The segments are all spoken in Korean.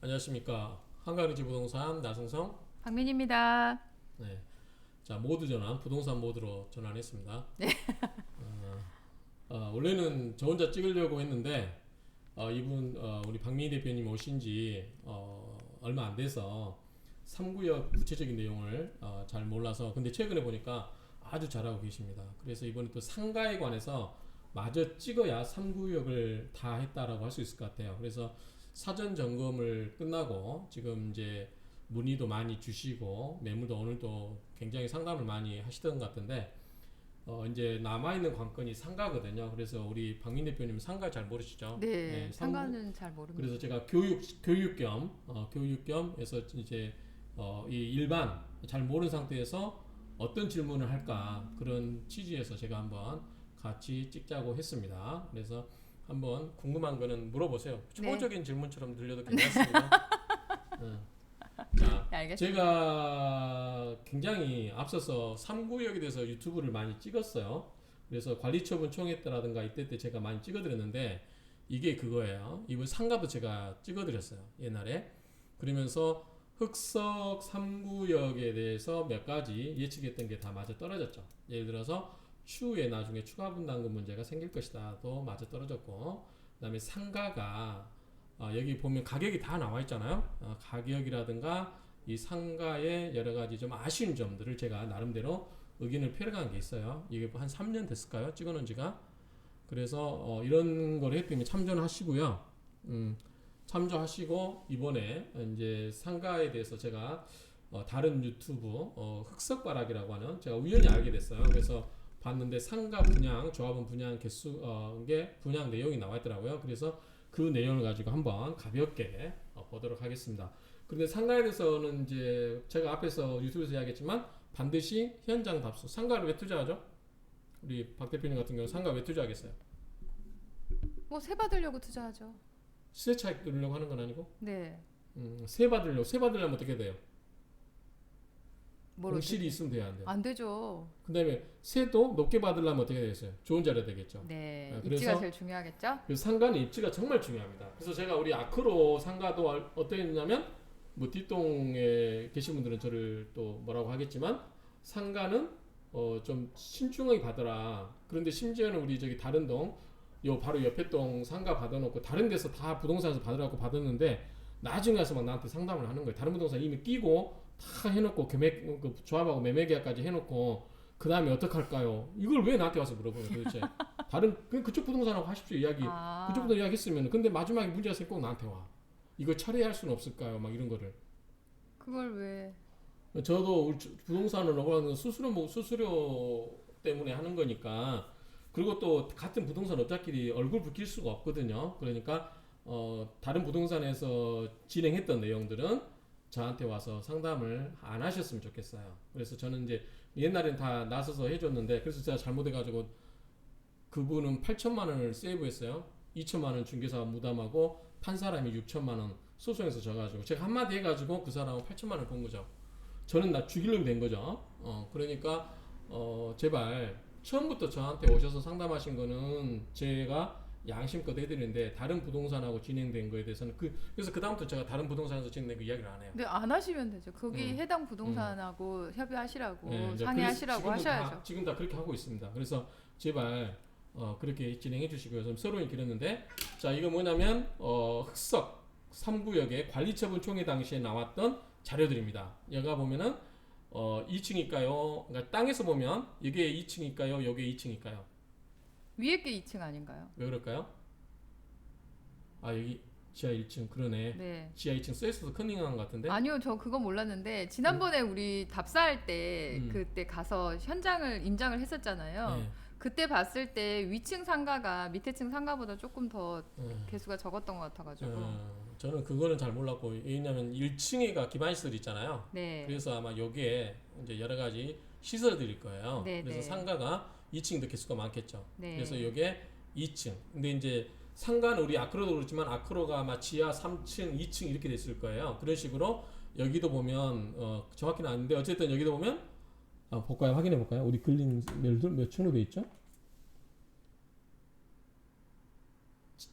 안녕하십니까. 한가리지 부동산 나승성. 박민입니다. 네. 자, 모드 전환, 부동산 모드로 전환했습니다. 원래는 저 혼자 찍으려고 했는데, 우리 박민희 대표님 오신 지, 얼마 안 돼서 3구역 구체적인 내용을, 잘 몰라서, 근데 최근에 보니까 아주 잘하고 계십니다. 그래서 이번에 또 상가에 관해서 마저 찍어야 3구역을 다 했다라고 할 수 있을 것 같아요. 그래서 사전 점검을 끝나고 지금 이제 문의도 많이 주시고 매물도 오늘도 굉장히 상담을 많이 하시던 것 같은데 이제 남아있는 관건이 상가거든요. 그래서 우리 박민 대표님 상가 잘 모르시죠? 네, 상가. 상가는 잘 모릅니다. 그래서 제가 교육 겸해서 이제 이 일반 잘 모르는 상태에서 어떤 질문을 할까 그런 취지에서 제가 한번 같이 찍자고 했습니다. 그래서 한번 궁금한 거는 물어보세요. 네. 초보적인 질문처럼 들려도 괜찮습니다. 어. 자, 네, 알겠습니다. 제가 굉장히 앞서서 3구역에 대해서 유튜브를 많이 찍었어요. 그래서 관리처분 총회라든가 이때 때 제가 많이 찍어드렸는데 이게 그거예요. 이번 상가도 제가 찍어드렸어요. 옛날에. 그러면서 흑석 3구역에 대해서 몇 가지 예측했던 게 다 맞아 떨어졌죠. 예를 들어서 추후에 나중에 추가 분담금 문제가 생길 것이다. 또 맞아 떨어졌고 그 다음에 상가가 여기 보면 가격이 다 나와 있잖아요. 가격이라든가 이 상가의 여러 가지 좀 아쉬운 점들을 제가 나름대로 의견을 표현한 게 있어요. 이게 한 3년 됐을까요? 찍어놓은 지가. 그래서 이런 걸 했더니 참조하시고요. 참조하시고 이번에 이제 상가에 대해서 제가 다른 유튜브 흑석바락이라고 하는 제가 우연히 알게 됐어요. 그래서 봤는데 상가 분양 조합원 분양 개수 게 분양 내용이 나와 있더라고요. 그래서 그 내용을 가지고 한번 가볍게 보도록 하겠습니다. 그런데 상가에 대해서는 이제 제가 앞에서 유튜브에서 이야기했지만 반드시 현장 답수. 상가를 왜 투자하죠? 우리 박 대표님 같은 경우는 상가 왜 투자하겠어요? 뭐 세 받으려고 투자하죠. 시세 차익 누리려고 하는 건 아니고 네. 세 받으려고. 세 받으려면 어떻게 돼요? 뭘 공실이 어떻게? 있으면 돼야 안 돼요. 안 되죠. 그 다음에 세도 높게 받으려면 어떻게 되겠어요? 좋은 자리가 되겠죠. 네. 그래서 입지가 제일 중요하겠죠. 그 상가는 입지가 정말 중요합니다. 그래서 제가 우리 아크로 상가도 어떻게 했냐면 뭐 뒷동에 계신 분들은 저를 또 뭐라고 하겠지만 상가는 좀 신중하게 받아라. 그런데 심지어는 우리 저기 다른 동, 요 바로 옆에 동 상가 받아놓고 다른 데서 다 부동산에서 받으라고 받았는데 나중에 와서 막 나한테 상담을 하는 거예요. 다른 부동산 이미 끼고 다 해놓고 그 조합하고 매매 계약까지 해놓고 그 다음에 어떡할까요? 이걸 왜 나한테 와서 물어보는 거예요 도대체. 다른 그쪽 부동산하고 하십시오 이야기. 그쪽 부동산 이야기 했으면 근데 마지막에 문제가 생기고 꼭 나한테 와. 이걸 처리할 수는 없을까요? 막 이런 거를. 그걸 왜? 저도 부동산을 하는 수수료 때문에 하는 거니까. 그리고 또 같은 부동산 업자끼리 얼굴 붉힐 수가 없거든요. 그러니까 다른 부동산에서 진행했던 내용들은 저한테 와서 상담을 안 하셨으면 좋겠어요. 그래서 저는 이제 옛날엔 다 나서서 해줬는데 그래서 제가 잘못해가지고 그분은 8천만 원을 세이브했어요. 2천만 원 중개사가 무담하고 판 사람이 6천만 원 소송에서 져가지고 제가 한마디 해가지고 그 사람은 8천만 원 번 거죠. 저는 나 죽이려고 된 거죠. 그러니까 제발 처음부터 저한테 오셔서 상담하신 거는 제가 양심껏 해드리는데 다른 부동산하고 진행된 거에 대해서는 그래서 그 다음부터 제가 다른 부동산에서 진행된 그 이야기를 안 해요. 근데 안 하시면 되죠. 거기 음. 해당 부동산하고 협의하시라고 네, 이제 상의하시라고 지금은 하셔야죠. 지금 다 그렇게 하고 있습니다. 그래서 제발 그렇게 진행해 주시고요. 좀 서론이 길었는데 자 이거 뭐냐면 흑석 3구역의 관리처분 총회 당시에 나왔던 자료들입니다. 여기가 보면은 2층일까요? 그러니까 땅에서 보면 이게 2층일까요? 이게 2층일까요? 위에 게 2층 아닌가요? 왜 그럴까요? 아 여기 지하 1층 그러네. 네. 지하 2층 써있어서 컨닝한 것 같은데. 아니요, 저 그거 몰랐는데 지난번에 우리 답사할 때 그때 가서 현장을 임장을 했었잖아요. 네. 그때 봤을 때 위층 상가가 밑에 층 상가보다 조금 더 네. 개수가 적었던 것 같아가지고. 저는 그거는 잘 몰랐고 왜냐면 1층에가 기반시설 있잖아요. 네. 그래서 아마 여기에 이제 여러 가지 시설들일 거예요. 네, 그래서 네. 상가가 2층도 개수가 많겠죠. 네. 그래서 이게 2층. 근데 이제 상가는 우리 아크로도 그렇지만 아크로가 아마 지하 3층, 2층 이렇게 됐을 거예요. 그런 식으로 여기도 보면 정확히는 아닌데 어쨌든 여기도 보면 볼까요? 확인해 볼까요? 우리 글린 몇 층으로 돼 있죠?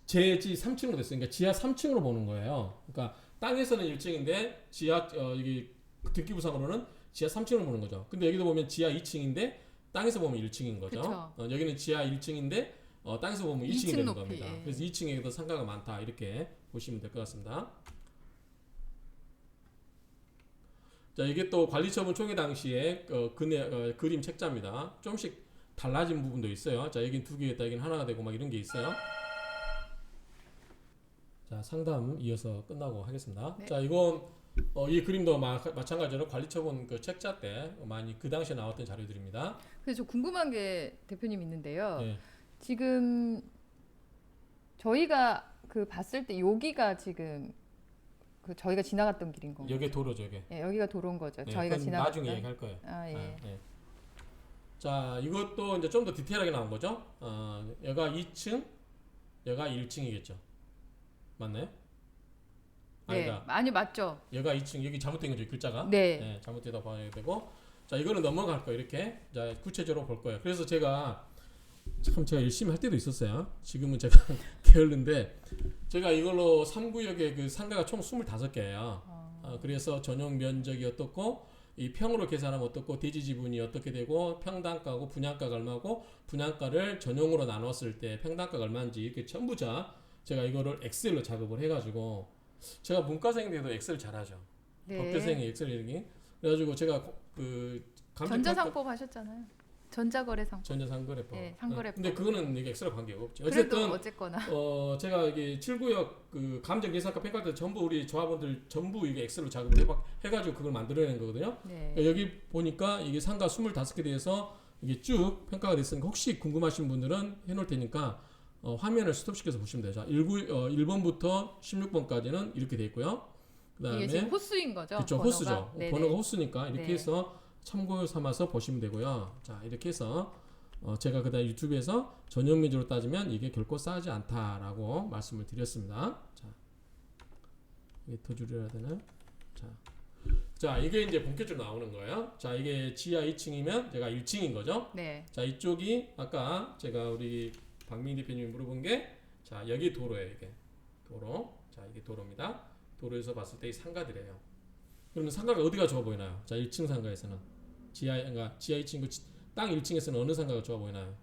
제지 3층으로 됐어요. 그러니까 지하 3층으로 보는 거예요. 그러니까 땅에서는 1층인데 지하 여기 등기부상으로는 지하 3층을 보는 거죠. 근데 여기도 보면 지하 2층인데 땅에서 보면 1층인 거죠. 그쵸. 여기는 지하 1층인데 땅에서 보면 2층이 2층 되는 높이, 겁니다. 예. 그래서 2층에 더 상가가 많다 이렇게 보시면 될 것 같습니다. 자, 이게 또 관리처분 총회 당시에 그림 책자입니다. 좀씩 달라진 부분도 있어요. 자, 여긴 2개였다, 여긴 하나가 되고 막 이런 게 있어요. 자, 상담 이어서 끝나고 하겠습니다. 네. 자, 이건 이 그림도 마찬가지로 관리처분 그 책자 때 많이 그 당시에 나왔던 자료들입니다. 그래서 저 궁금한 게 대표님 있는데요. 네. 지금 저희가 그 봤을 때 여기가 지금 그 저희가 지나갔던 길인 건가요? 여기 도로죠, 여기. 예, 여기가 도로인 거죠. 네, 저희가 그건 지나갔던. 나중에 얘기할 거예요. 아, 예. 예. 자, 이것도 이제 좀 더 디테일하게 나온 거죠. 여가 2층, 여가 1층이겠죠. 맞나요? 네, 아니다. 많이 맞죠. 여가 2층, 여기 잘못된 거죠, 글자가. 네. 잘못되다 봐야 되고. 자, 이거는 넘어갈 거예요, 이렇게. 자, 구체적으로 볼 거예요. 그래서 제가 열심히 할 때도 있었어요. 지금은 제가 게을른데 제가 이걸로 3구역에 그 상가가 총 25개예요. 그래서 전용 면적이 어떻고 이 평으로 계산하면 어떻고 대지 지분이 어떻게 되고 평당가고 분양가가 얼마고 분양가를 전용으로 나눴을 때 평당가가 얼마인지 이렇게 전부 제가 이거를 엑셀로 작업을 해가지고 제가 문과생인데도 엑셀 잘하죠. 네. 법대생이 엑셀 이렇게 그래가지고 제가 그 전자상법 하셨잖아요. 전자거래상법. 전자상거래법. 네, 상거래법. 근데 그거는 이게 엑셀과 관계가 없죠. 그래도 어쨌든 어쨌거나. 제가 이게 7구역 그 감정 예산가 평가 때 전부 우리 조합원들 전부 이게 엑셀로 작업을 해가지고 그걸 만들어낸 거거든요. 네. 여기 보니까 이게 상가 25개 대해서 이게 쭉 평가가 됐으니까 혹시 궁금하신 분들은 해놓을 테니까 화면을 스톱시켜서 보시면 돼요. 자, 1번부터 16번까지는 이렇게 돼 있고요. 그다음에 이게 지금 호수인 거죠? 그렇죠, 번호가? 호수죠. 네네. 번호가 호수니까 이렇게 네. 해서 참고 삼아서 보시면 되고요. 자, 이렇게 해서 제가 그다음 유튜브에서 전용 메뉴로 따지면 이게 결코 싸지 않다라고 말씀을 드렸습니다. 자, 이게 더 줄여야 되나요? 자, 이게 이제 본격적으로 나오는 거예요. 자, 이게 지하 2층이면 제가 1층인 거죠. 네. 자, 이쪽이 아까 제가 우리 박민 대표님이 물어본 게 자, 여기 도로예요, 이게. 도로. 자, 이게 도로입니다. 도로에서 봤을 때 이 상가들이에요. 그러면 상가가 어디가 좋아 보이나요? 자, 1층 상가에서는 그러니까 지하 2층 땅 1층에서는 어느 상가가 좋아 보이나요?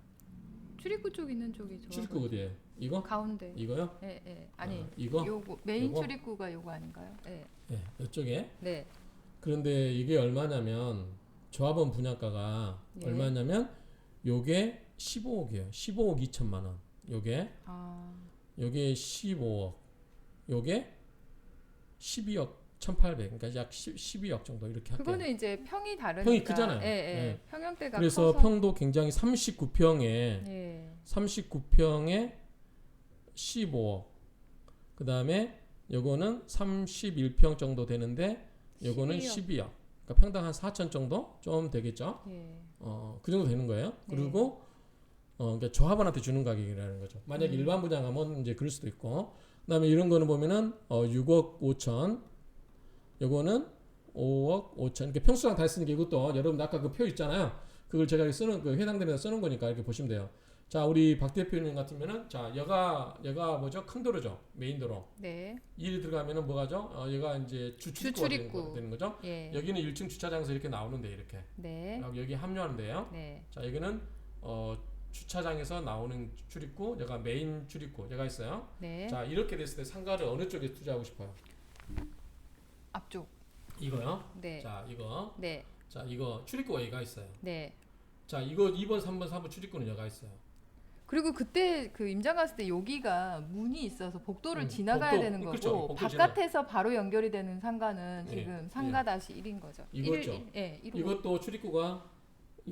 출입구 쪽 있는 쪽이 좋아. 출입구 어디예요? 이거? 가운데. 이거요? 예, 예. 아니, 이거? 요거 메인 요거? 출입구가 요거 아닌가요? 예. 네, 이쪽에. 네. 그런데 이게 얼마냐면 조합원 분양가가 예. 얼마냐면 요게 15억이에요. 15억 2천만 원. 요게 15억. 요게 12억 1,800. 그러니까 약 12억 정도 이렇게 할게요. 그거는 이제 평이 다르니까. 평이 크잖아요. 예, 예. 예. 평형대가 그래서 커서. 평도 굉장히 39평에 예. 39평에 15억. 그다음에 요거는 31평 정도 되는데 요거는 12억. 그러니까 평당 한 4천 정도 좀 되겠죠. 예. 그 정도 되는 거예요. 네. 그리고 그러니까 조합원한테 주는 가격이라는 거죠. 만약 일반 분양하면 이제 그럴 수도 있고. 그다음에 이런 거는 보면은 6억 5천. 요거는 5억 5천. 그러니까 평수랑 다 쓰는 게 이것도 여러분 아까 그 표 있잖아요. 그걸 제가 쓰는 그 해당되는 쓰는 거니까 이렇게 보시면 돼요. 자, 우리 박 대표님 같으면은 자, 여가 뭐죠? 큰 도로죠. 메인 도로. 네. 이 들어가면은 뭐가죠? 여가 이제 주출입구가 되는 거죠. 예. 여기는 1층 주차장에서 이렇게 나오는데 이렇게. 네. 여기 합류하는데요. 네. 자, 여기는 주차장에서 나오는 출입구, 여가 메인 출입구, 여가 있어요. 네. 자, 이렇게 됐을 때 상가를 어느 쪽에 투자하고 싶어요? 앞쪽. 이거요. 네. 자, 이거. 네. 자, 이거 출입구가 여가 있어요. 네. 자, 이거 2번, 3번, 4번 출입구는 여가 있어요. 그리고 그때 그 임장 갔을 때 여기가 문이 있어서 복도를 지나가야 복도, 되는 거고 그렇죠. 복도 바깥에서 바로 연결이 되는 상가는 예, 지금 상가 다시 1인 거죠. 이거죠. 예, 1호. 이것도 출입구가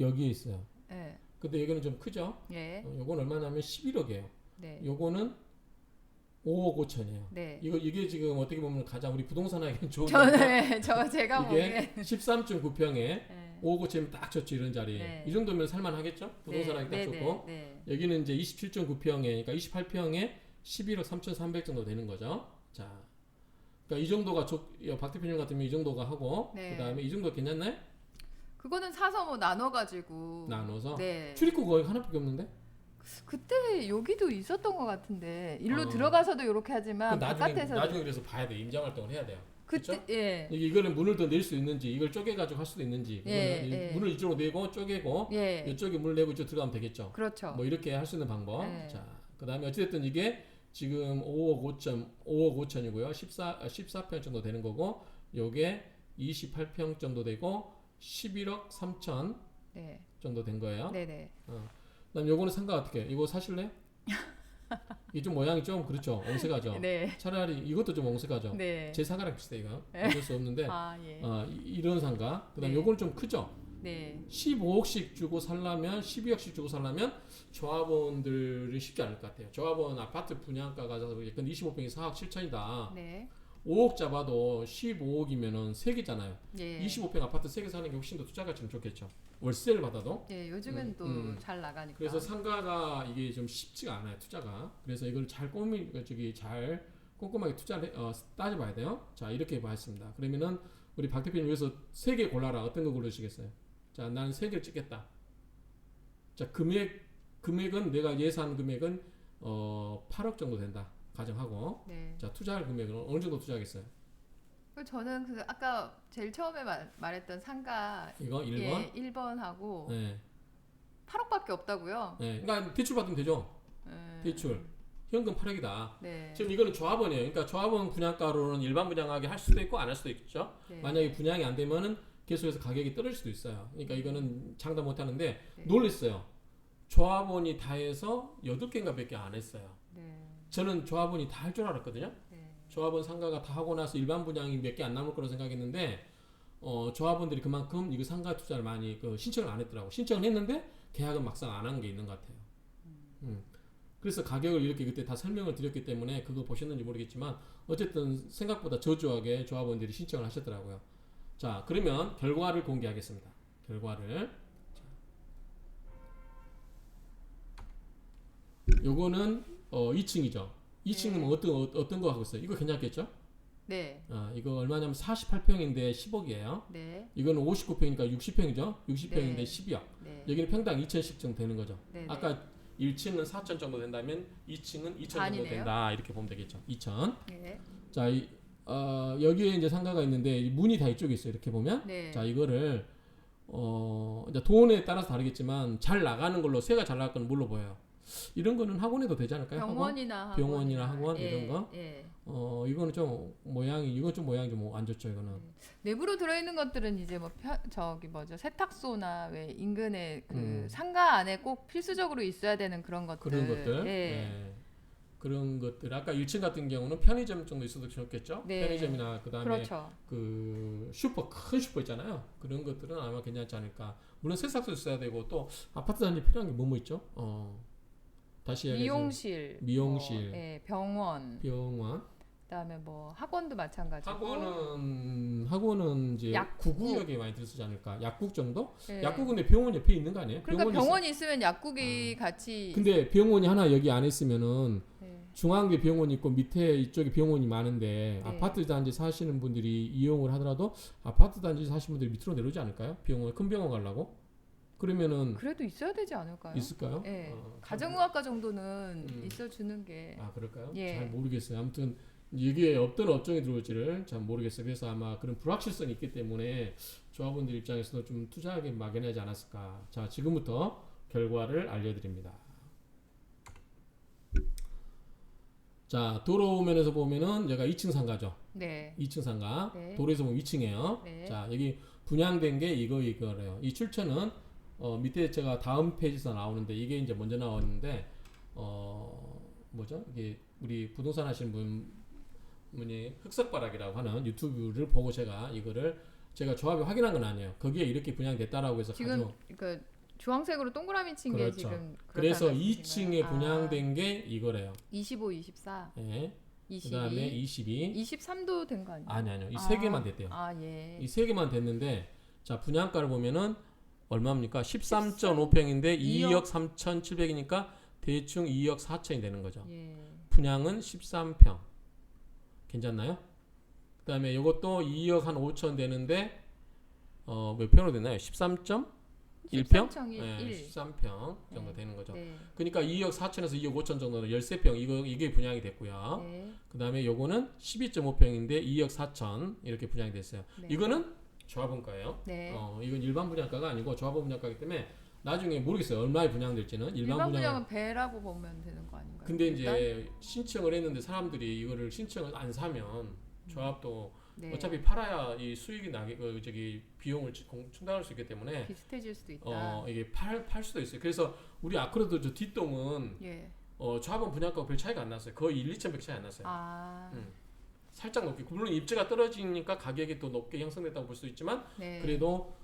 여기에 있어요. 예. 근데 여기는 좀 크죠? 예. 요건 얼마냐면 11억이에요. 네. 요거는 5억 5천이에요. 네. 이게 지금 어떻게 보면 가장 우리 부동산하기는 좋은 제가 이게 보기엔 13.9평에 네. 5억 5천이면 딱 좋죠, 이런 자리. 네. 이 정도면 살만하겠죠? 부동산하기 딱 좋고. 네. 여기는 이제 27.9평에 그러니까 28평에 11억 3,300 정도 되는 거죠. 자, 그러니까 이 정도가 박 대표님 같으면 이 정도가 하고 네. 그다음에 이 정도 괜찮나요? 그거는 사서 뭐 나눠가지고 나눠서 네. 출입구 거의 하나밖에 없는데? 그때 여기도 있었던 것 같은데 일로 어. 들어가서도 이렇게 하지만 나중에 바깥에서도 그래서 봐야 돼. 임장 활동을 해야 돼요. 그때 그쵸? 예. 이거는 문을 더 낼 수 있는지, 이걸 쪼개 가지고 할 수도 있는지, 예, 이거는 예. 문을 이쪽으로 내고 쪼개고 예. 이쪽에 문을 내고 이쪽 들어가면 되겠죠. 그렇죠. 뭐 이렇게 할 수 있는 방법. 네. 자, 그다음에 어쨌든 이게 지금 5억 5천이고요. 14평 정도 되는 거고, 요게 28평 정도 되고 11억 3천 네. 정도 된 거예요. 네네. 그다음 요거는 상가 어떻게? 이거 사실래? 이게 좀 모양이 좀 그렇죠. 옹색하죠. 네. 차라리 이것도 좀 옹색하죠. 네. 제 상가랑 비슷해 이거. 어쩔 수 없는데 아 예. 이런 상가. 그다음 네. 요거는 좀 크죠. 네. 15억씩 주고 살려면 12억씩 주고 살려면 조합원들이 쉽지 않을 것 같아요. 조합원 아파트 분양가가 예컨 25평이 4억 7천이다. 네. 5억 잡아도 15억이면은 3개잖아요. 예. 25평 아파트 3개 사는 게 훨씬 더 투자 가치는 좋겠죠. 월세를 받아도. 예, 요즘은 또 잘 나가니까. 그래서 상가가 이게 좀 쉽지가 않아요, 투자가. 그래서 이걸 잘 잘 꼼꼼하게 투자를 따져봐야 돼요. 자, 이렇게 봐야겠습니다. 그러면은 우리 박 대표님 여기서 3개 골라라. 어떤 거 고르시겠어요? 자, 나는 3개를 찍겠다. 자, 금액은 내가 예산 금액은 8억 정도 된다. 가정하고. 네. 자, 투자할 금액은 어느 정도 투자하겠어요? 저는 그 아까 제일 처음에 말했던 상가 이거 1번? 예, 1번하고 네. 8억밖에 없다고요. 네. 그러니까 대출 받으면 되죠. 대출. 현금 8억이다. 네. 지금 이거는 조합원이에요. 그러니까 조합원 분양가로는 일반 분양하게 할 수도 있고 안 할 수도 있죠. 네. 만약에 분양이 안 되면은 계속해서 가격이 떨어질 수도 있어요. 그러니까 이거는 장담 못 하는데 네. 놀랬어요. 조합원이 다 해서 8개인가 밖에 안 했어요. 네. 저는 조합원이 다 할 줄 알았거든요. 네. 조합원 상가가 다 하고 나서 일반 분양이 몇 개 안 남을 거라고 생각했는데 조합원들이 그만큼 이거 상가 투자를 많이 신청을 안 했더라고. 신청을 했는데 계약은 막상 안 한 게 있는 것 같아요. 그래서 가격을 이렇게 그때 다 설명을 드렸기 때문에 그거 보셨는지 모르겠지만 어쨌든 생각보다 저조하게 조합원들이 신청을 하셨더라고요. 자, 그러면 결과를 공개하겠습니다. 결과를. 요거는 2층이죠. 2층은 네. 어떤 거 하고 있어요? 이거 괜찮겠죠? 네. 이거 얼마냐면 48평인데 10억이에요. 네. 이거는 59평이니까 60평이죠. 60평인데 네. 12억. 네. 여기는 평당 2천씩 정도 되는 거죠. 네. 아까 1층은 4천 정도 된다면 2층은 2천 정도 반이네요. 된다. 이렇게 보면 되겠죠. 2천. 네. 자, 여기에 이제 상가가 있는데 문이 다 이쪽에 있어요. 이렇게 보면. 네. 자, 이거를 이제 돈에 따라서 다르겠지만 잘 나가는 걸로 새가 잘 나갈 건 뭘로 보여요? 이런 거는 학원에도 되지 않을까요? 병원이나 병원이나 학원 예, 이런 거? 예. 이거는 좀 모양이 좀 안 좋죠, 이거는. 내부로 들어있는 것들은 이제 뭐 저기 뭐죠 세탁소나 왜 인근에 그 음. 상가 안에 꼭 필수적으로 있어야 되는 그런 것들. 그런 것들. 예. 네. 그런 것들. 아까 1층 같은 경우는 편의점 정도 있어도 좋겠죠? 네. 편의점이나 그다음에 그렇죠. 그 큰 슈퍼 있잖아요. 그런 것들은 아마 괜찮지 않을까. 물론 세탁소 있어야 되고 또 아파트 단지 필요한 게 뭐뭐 있죠? 다시 이야기해주세요. 미용실. 뭐, 예, 병원. 그다음에 뭐 학원도 마찬가지고. 학원은 이제 약국. 구구역에 많이 들어서지 않을까? 약국 정도? 예. 약국 근데 병원 옆에 있는 거 아니에요? 그러니까 병원이 있으면 약국이 같이. 근데 병원이 하나 여기 안에 있으면은 네. 중앙에 병원이 있고 밑에 이쪽에 병원이 많은데 네. 아파트 단지 사시는 분들이 이용을 하더라도 아파트 단지 사시는 분들이 밑으로 내려오지 않을까요? 큰 병원 가려고? 그러면은 그래도 있어야 되지 않을까요? 있을까요? 예. 가정의학과 정도는 있어주는 게. 그럴까요? 예. 잘 모르겠어요. 아무튼 이게 어떤 업종이 들어올지를 잘 모르겠어요. 그래서 아마 그런 불확실성이 있기 때문에 조합원들 입장에서도 좀 투자하게 막연하지 않았을까. 자, 지금부터 결과를 알려드립니다. 자, 도로면에서 보면은 여기가 2층 상가죠. 네. 2층 상가. 네. 도로에서 보면 2층이에요. 네. 자, 여기 분양된 게 이거래요. 이 출처는 밑에 제가 다음 페이지에서 나오는데 이게 이제 먼저 나왔는데 뭐죠? 이게 우리 부동산 하시는 분이 흑석바락이라고 하는 유튜브를 보고 제가 조합에 확인한 건 아니에요. 거기에 이렇게 분양됐다라고 해서 지금 그 주황색으로 동그라미 친 게 그렇죠. 지금. 그래서 그렇다는 2층에 분양된 게 이거래요. 25, 24, 예. 22, 그다음에 22. 23도 된 거 아니에요? 아니요. 이 세 개만 됐대요. 예. 이 세 개만 됐는데 자, 분양가를 보면은 얼마입니까? 13.5평인데 2억 3,700이니까 대충 2억 4천이 되는 거죠. 예. 분양은 13평. 괜찮나요? 그다음에 이것도 2억 한 5천 되는데 몇 평으로 되나요? 13점? 1평? 13평이 네, 1. 13평 정도 네. 되는 거죠. 네. 그러니까 2억 4천에서 2억 5천 정도는 13평 이게 분양이 됐고요. 네. 그다음에 요거는 12.5평인데 2억 4천 이렇게 분양이 됐어요. 네. 이거는 조합원 가예요. 네. 이건 일반 분양가가 아니고 조합원 분양가이기 때문에 나중에 모르겠어요. 얼마에 분양될지는 일반 분양은 배라고 보면 되는 거 아닌가요? 근데 일단? 이제 신청을 했는데 사람들이 이거를 신청을 안 사면 조합도 네. 어차피 팔아야 이 수익이 나게 비용을 충당할 수 있기 때문에 비슷해질 수도 있다. 이게 팔 수도 있어요. 그래서 우리 아크로드 저 뒷동은 예. 조합원 분양가가 별 차이가 안 났어요. 거의 1, 2천 100 차이 안 났어요. 아. 살짝 높게. 물론 입지가 떨어지니까 가격이 또 높게 형성됐다고 볼 수 있지만 네. 그래도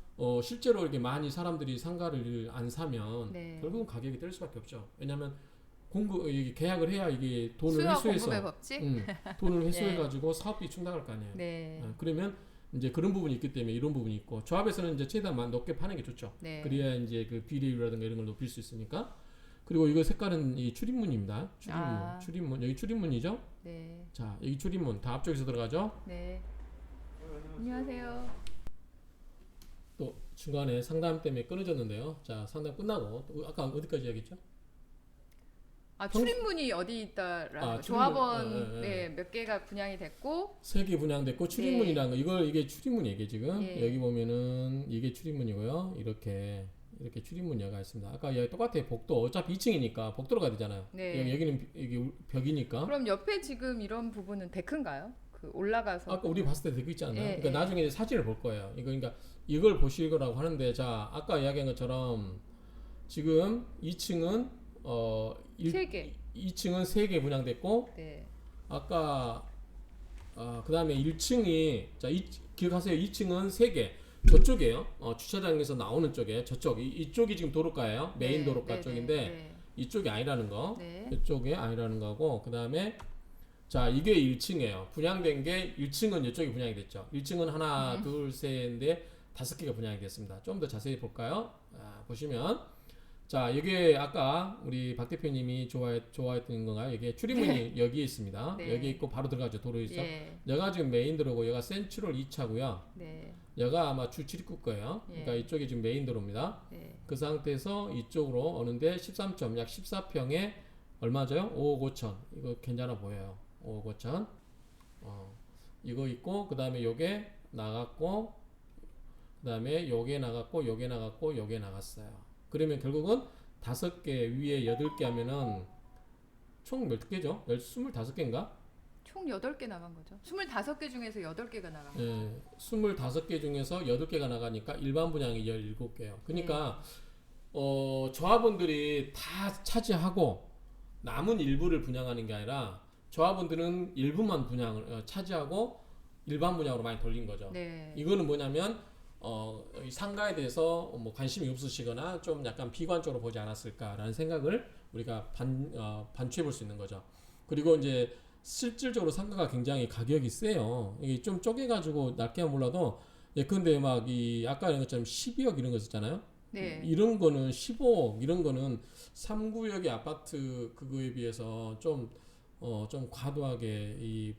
실제로 이렇게 많이 사람들이 상가를 안 사면 네. 결국은 가격이 뜰 수밖에 없죠. 왜냐하면 이게 계약을 해야 이게 돈을 수요와 회수해서 공급의 법칙? 돈을 회수해가지고 사업비 충당할 거 아니에요. 네. 그러면 이제 그런 부분이 있기 때문에 이런 부분이 있고 조합에서는 이제 최대한 높게 파는 게 좋죠. 네. 그래야 이제 그 비례율이라든가 이런 걸 높일 수 있으니까. 그리고 이거 색깔은 이 출입문입니다. 출입문 여기 출입문이죠. 네. 자 여기 출입문 다 앞쪽에서 들어가죠. 네. 안녕하세요. 또 중간에 상담 때문에 끊어졌는데요. 자 상담 끝나고 또 아까 어디까지 이야기했죠? 출입문이 어디 있다라는 거. 출입문. 조합원에 몇 개가 분양이 됐고 3개 분양됐고 출입문이라는 거 이게 출입문이에요. 이게 지금 예. 여기 보면은 이게 출입문이고요. 이렇게 출입문이가 있습니다. 아까 여기 똑같아요. 복도 어차피 2층이니까 복도로 가야 되잖아요. 네. 여기는 이게 벽이니까. 그럼 옆에 지금 이런 부분은 데크인가요? 그 올라가서 아까 우리 봤을 때 되고 있지 않나요? 예, 그러니까 예. 나중에 이제 사진을 볼 거예요. 그러니까 이걸 보실 거라고 하는데 자 아까 이야기한 것처럼 지금 2층은 3개. 2층은 3개 분양됐고 네. 아까 그다음에 1층이 기억하세요. 2층은 3개. 저쪽이에요. 주차장에서 나오는 쪽에 이쪽이 지금 도로가예요. 메인 네, 도로가 네, 쪽인데 네, 이쪽이 아니라는 거. 네. 이쪽이 아니라는 거고 그다음에 자 이게 1층이에요. 분양된 게 1층은 이쪽이 분양이 됐죠. 1층은 하나, 둘, 셋인데 5개가 분양이 됐습니다. 좀 더 자세히 볼까요? 보시면 자 이게 아까 우리 박 대표님이 좋아했던 건가요? 이게 출입문이 여기에 있습니다. 네. 여기 있고 바로 들어가죠. 도로 있어. 예. 여가 지금 메인 도로고 여가 센트럴 2차고요. 네. 여가 아마 주 출입구 거예요. 예. 그러니까 이쪽이 지금 메인 도로입니다. 네. 그 상태에서 이쪽으로 오는데 13약 14평에 얼마죠? 5억 5천. 이거 괜찮아 보여요. 5억 5천. 이거 있고 그다음에 요게 나갔고 그다음에 요게 나갔고 요게 나갔고 요게 나갔어요. 그러면 결국은 5개 위에 8개 하면은 총 몇 개죠? 25개인가? 총 8개 나간 거죠. 25개 중에서 8개가 나간 거죠. 네, 25개 중에서 8개가 나가니까 일반 분양이 17개예요. 그러니까 조합원들이 다 차지하고 남은 일부를 분양하는 게 아니라 조합원들은 일부만 분양을 차지하고 일반 분양으로 많이 돌린 거죠. 네. 이거는 뭐냐면 이 상가에 대해서 뭐 관심이 없으시거나 좀 약간 비관적으로 보지 않았을까라는 생각을 우리가 반추해 볼 수 있는 거죠. 그리고 이제 실질적으로 상가가 굉장히 가격이 세요. 이게 좀 쪼개가지고 낮게만 몰라도 근데 막 이 아까 이런 것처럼 12억 이런 거 있었잖아요. 네. 이런 거는 15억 이런 거는 3구역의 아파트 그거에 비해서 좀 과도하게 이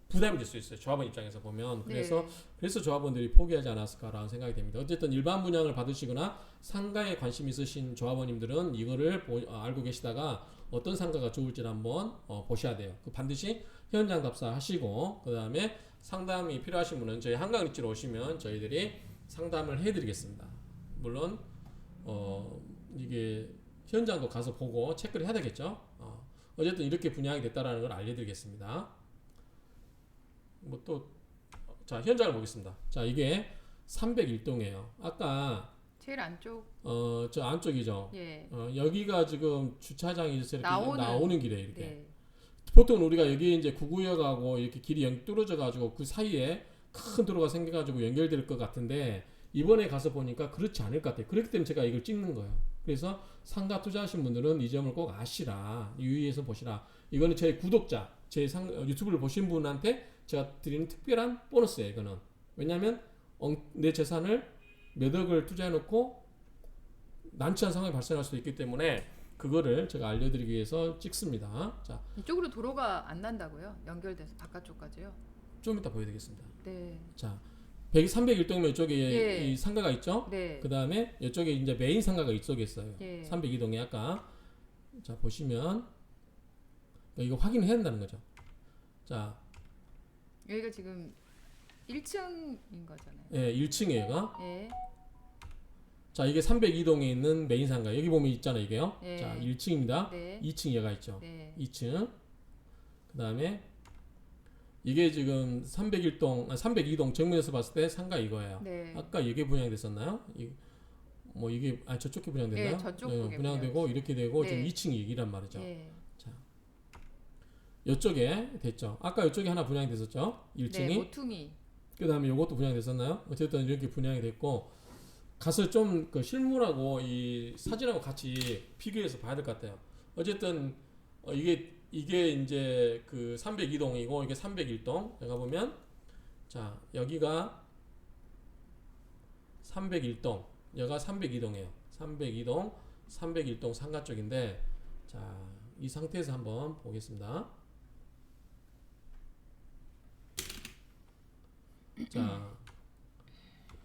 부담이 될 수 있어요. 조합원 입장에서 보면. 그래서 조합원들이 포기하지 않았을까라는 생각이 됩니다. 어쨌든 일반 분양을 받으시거나 상가에 관심 있으신 조합원님들은 이거를 알고 계시다가 어떤 상가가 좋을지 한번 보셔야 돼요. 반드시 현장 답사 하시고 그 다음에 상담이 필요하신 분은 저희 한강립지로 오시면 저희들이 상담을 해드리겠습니다. 물론 이게 현장도 가서 보고 체크를 해야 되겠죠. 어쨌든 이렇게 분양이 됐다라는 걸 알려드리겠습니다. 자 현장을 보겠습니다. 자 이게 301동이에요. 아까 제일 안쪽. 저 안쪽이죠. 예. 여기가 지금 주차장이 이렇게 나오는 길에 이렇게. 네. 보통 우리가 여기 이제 구구역하고 이렇게 길이 뚫어져 가지고 그 사이에 큰 도로가 생겨 가지고 연결될 것 같은데 이번에 가서 보니까 그렇지 않을 것 같아요. 그렇기 때문에 제가 이걸 찍는 거예요. 그래서 상가 투자하신 분들은 이 점을 꼭 아시라, 유의해서 보시라. 이거는 제 구독자, 유튜브를 보신 분한테 제가 드리는 특별한 보너스예요. 이거는 왜냐하면 내 재산을 몇 억을 투자해놓고 난처한 상황이 발생할 수도 있기 때문에 그거를 제가 알려드리기 위해서 찍습니다. 자, 이쪽으로 도로가 안 난다고요? 연결돼서 바깥쪽까지요? 좀 이따 보여드리겠습니다. 네. 자, 301동이면 이쪽에 예. 이 상가가 있죠. 네. 그 다음에 이쪽에 이제 메인 상가가 이쪽에 있어요. 예. 302동에 아까 자 보시면 이거 확인을 해야 된다는 거죠. 자, 여기가 지금 1층인 거잖아요. 예, 1층이에요, 얘가. 예. 자, 이게 302동에 있는 메인 상가. 여기 보면 있잖아요, 이게요. 예. 자, 1층입니다. 네. 2층 얘가 있죠. 네. 2층. 그 다음에 이게 지금 302동 정면에서 봤을 때 상가 이거예요. 네. 아까 이게 분양됐었나요? 뭐 이게 저쪽에 분양됐나요? 네, 저쪽 쪽에 분양되고 이렇게 되고 네. 지금 2층이 여기란 말이죠. 예. 이쪽에 됐죠. 아까 이쪽에 하나 분양이 됐었죠. 1층이. 네, 모퉁이. 그 다음에 이것도 분양이 됐었나요? 어쨌든 이렇게 분양이 됐고 가서 좀 그 실물하고 이 사진하고 같이 비교해서 봐야 될 것 같아요. 어쨌든 이게 이제 그 302동이고 이게 301동. 제가 보면 자 여기가 301동, 여기가 302동이에요. 301동 상가 쪽인데 자 이 상태에서 한번 보겠습니다.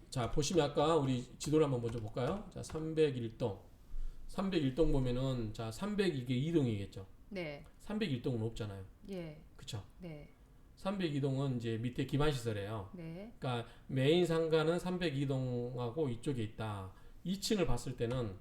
자 보시면 아까 우리 지도를 한번 먼저 볼까요? 자 301동 보면은 자 300 이게 2동이겠죠. 네. 301동은 없잖아요. 예. 그쵸? 네. 302동은 이제 밑에 기반시설이에요. 네. 그러니까 메인 상가는 302동하고 이쪽에 있다. 2층을 봤을 때는